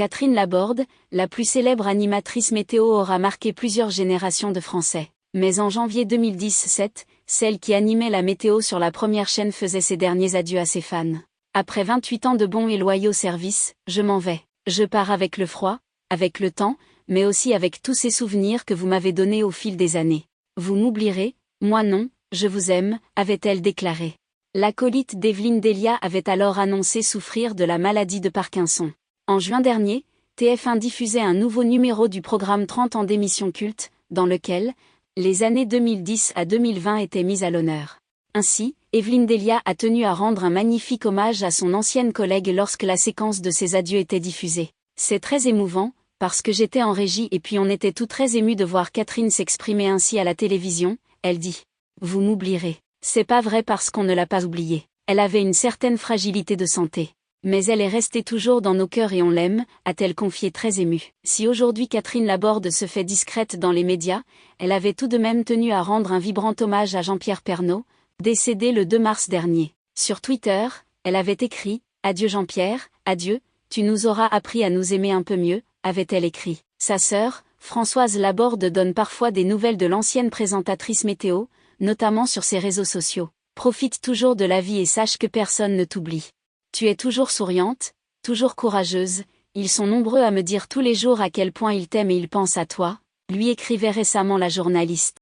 Catherine Laborde, la plus célèbre animatrice météo, aura marqué plusieurs générations de Français. Mais en janvier 2017, celle qui animait la météo sur la première chaîne faisait ses derniers adieux à ses fans. Après 28 ans de bons et loyaux services, je m'en vais. Je pars avec le froid, avec le temps, mais aussi avec tous ces souvenirs que vous m'avez donnés au fil des années. Vous m'oublierez, moi non, je vous aime, avait-elle déclaré. L'acolyte d'Evelyne Delia avait alors annoncé souffrir de la maladie de Parkinson. En juin dernier, TF1 diffusait un nouveau numéro du programme 30 ans d'émission culte, dans lequel les années 2010 à 2020 étaient mises à l'honneur. Ainsi, Evelyne Delia a tenu à rendre un magnifique hommage à son ancienne collègue lorsque la séquence de ses adieux était diffusée. C'est très émouvant, parce que j'étais en régie et puis on était tous très émus de voir Catherine s'exprimer ainsi à la télévision, elle dit. Vous m'oublierez. C'est pas vrai parce qu'on ne l'a pas oubliée. Elle avait une certaine fragilité de santé. Mais elle est restée toujours dans nos cœurs et on l'aime, a-t-elle confié très émue. Si aujourd'hui Catherine Laborde se fait discrète dans les médias, elle avait tout de même tenu à rendre un vibrant hommage à Jean-Pierre Pernaut, décédé le 2 mars dernier. Sur Twitter, elle avait écrit « Adieu Jean-Pierre, adieu, tu nous auras appris à nous aimer un peu mieux », avait-elle écrit. Sa sœur, Françoise Laborde, donne parfois des nouvelles de l'ancienne présentatrice météo, notamment sur ses réseaux sociaux. Profite toujours de la vie et sache que personne ne t'oublie. Tu es toujours souriante, toujours courageuse, ils sont nombreux à me dire tous les jours à quel point ils t'aiment et ils pensent à toi, lui écrivait récemment la journaliste.